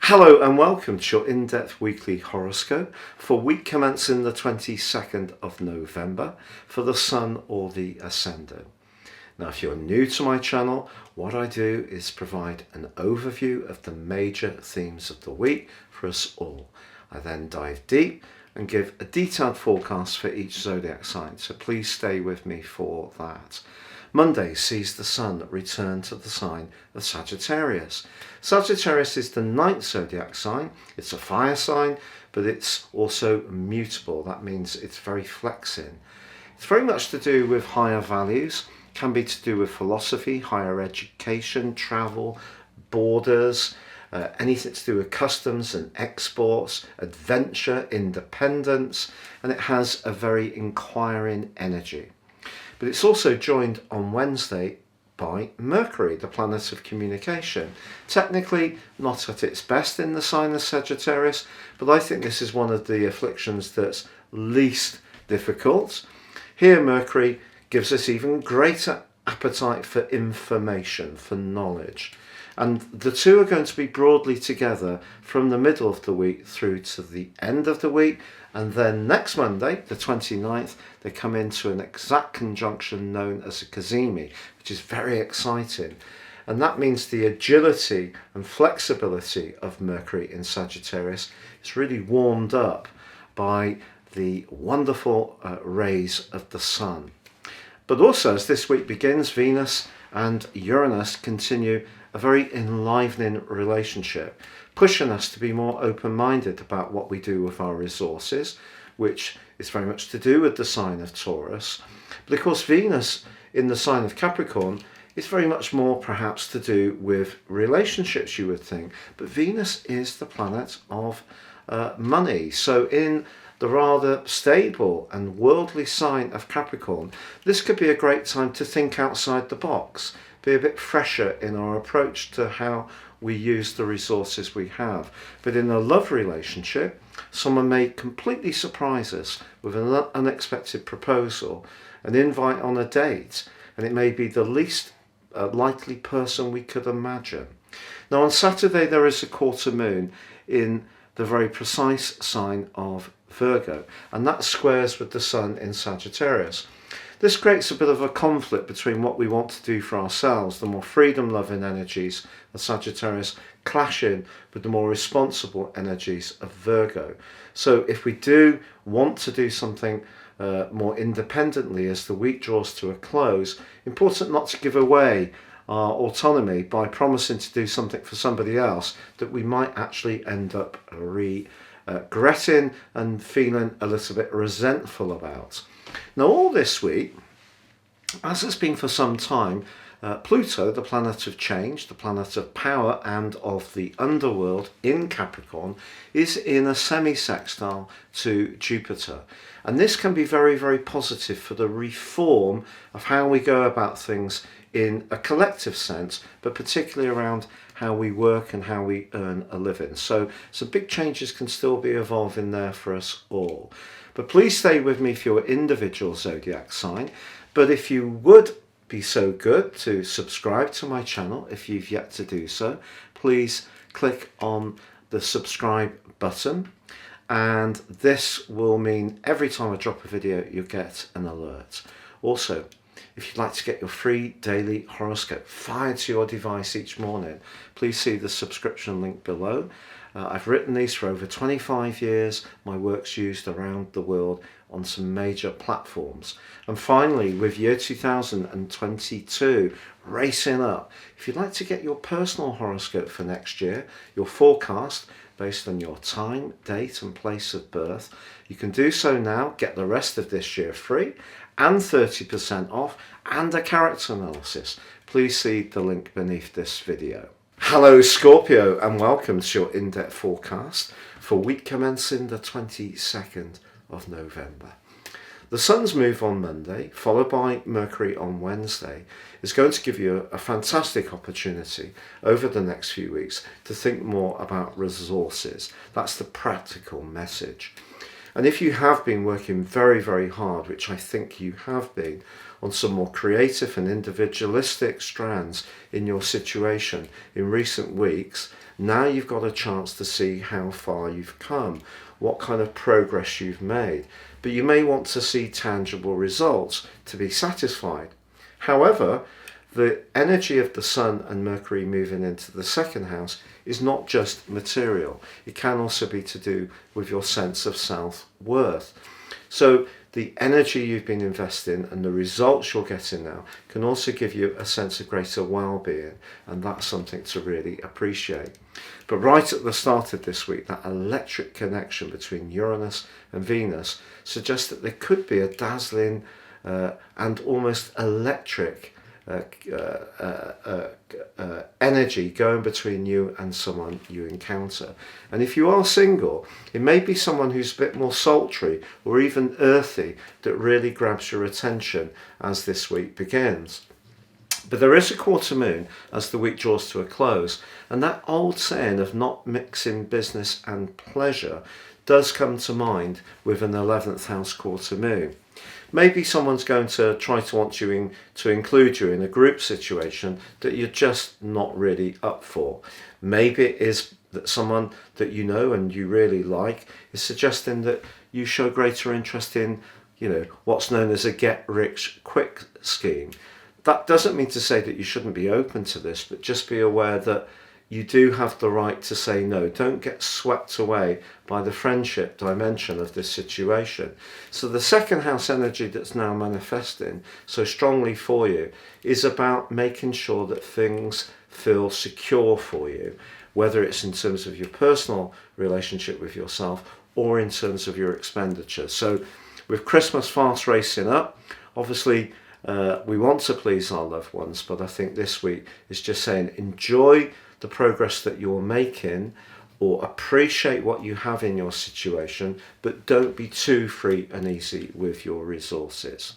Hello and welcome to your in-depth weekly horoscope for week commencing the 22nd of November for the Sun or the Ascendant. Now, if you're new to my channel, what I do is provide an overview of the major themes of the week for us all. I then dive deep and give a detailed forecast for each zodiac sign, so please stay with me for that. Monday sees the Sun return to the sign of Sagittarius. Sagittarius is the ninth zodiac sign. It's a fire sign, but it's also mutable. That means it's very flexing. It's very much to do with higher values, can be to do with philosophy, higher education, travel, borders, anything to do with customs and exports, adventure, independence, and it has a very inquiring energy. But it's also joined on Wednesday by Mercury, the planet of communication. Technically not at its best in the sign of Sagittarius, but I think this is one of the afflictions that's least difficult. Here Mercury gives us even greater appetite for information, for knowledge. And the two are going to be broadly together from the middle of the week through to the end of the week. And then next Monday, the 29th, they come into an exact conjunction known as a cazimi, which is very exciting. And that means the agility and flexibility of Mercury in Sagittarius is really warmed up by the wonderful rays of the Sun. But also, as this week begins, Venus and Uranus continue a very enlivening relationship, pushing us to be more open-minded about what we do with our resources, which is very much to do with the sign of Taurus. But of course, Venus in the sign of Capricorn is very much more perhaps to do with relationships, you would think. But Venus is the planet of money. So in the rather stable and worldly sign of Capricorn, this could be a great time to think outside the box, be a bit fresher in our approach to how we use the resources we have. But in a love relationship, someone may completely surprise us with an unexpected proposal, an invite on a date, and it may be the least likely person we could imagine. Now on Saturday there is a quarter moon in the very precise sign of Virgo, and that squares with the Sun in Sagittarius. This creates a bit of a conflict between what we want to do for ourselves, the more freedom-loving energies of Sagittarius clashing with the more responsible energies of Virgo. So if we do want to do something more independently as the week draws to a close, important not to give away our autonomy by promising to do something for somebody else that we might actually end up regretting and feeling a little bit resentful about. Now all this week, as it's been for some time, Pluto, the planet of change, the planet of power and of the underworld in Capricorn, is in a semi-sextile to Jupiter. And this can be very, very positive for the reform of how we go about things in a collective sense, but particularly around how we work and how we earn a living. So some big changes can still be evolving there for us all. But please stay with me for your individual zodiac sign. But if you would be so good to subscribe to my channel, if you've yet to do so, please click on the subscribe button. And this will mean every time I drop a video, you'll get an alert. Also, if you'd like to get your free daily horoscope fired to your device each morning, please see the subscription link below. I've written these for over 25 years. My work's used around the world on some major platforms. And finally, with year 2022 racing up, if you'd like to get your personal horoscope for next year, your forecast based on your time, date and place of birth, you can do so now. Get the rest of this year free and 30% off and a character analysis. Please see the link beneath this video. Hello Scorpio and welcome to your in-depth forecast for week commencing the 22nd of November. The Sun's move on Monday, followed by Mercury on Wednesday, is going to give you a fantastic opportunity over the next few weeks to think more about resources. That's the practical message. And if you have been working very, very hard, which I think you have been, on some more creative and individualistic strands in your situation in recent weeks, now you've got a chance to see how far you've come, what kind of progress you've made. But you may want to see tangible results to be satisfied. However, the energy of the Sun and Mercury moving into the second house is not just material. It can also be to do with your sense of self-worth. So the energy you've been investing and the results you're getting now can also give you a sense of greater well-being, and that's something to really appreciate. But right at the start of this week, that electric connection between Uranus and Venus suggests that there could be a dazzling and almost electric energy going between you and someone you encounter. And if you are single, it may be someone who's a bit more sultry or even earthy that really grabs your attention as this week begins. But there is a quarter moon as the week draws to a close, and that old saying of not mixing business and pleasure does come to mind with an 11th house quarter moon. Maybe someone's going to try to want you to include you in a group situation that you're just not really up for. Maybe it is that someone that you know and you really like is suggesting that you show greater interest in, what's known as a get-rich-quick scheme. That doesn't mean to say that you shouldn't be open to this, but just be aware that you do have the right to say no. Don't get swept away by the friendship dimension of this situation. So the second house energy that's now manifesting so strongly for you is about making sure that things feel secure for you, whether it's in terms of your personal relationship with yourself or in terms of your expenditure. So with Christmas fast racing up, obviously we want to please our loved ones, but I think this week is just saying enjoy the progress that you're making, or appreciate what you have in your situation, but don't be too free and easy with your resources.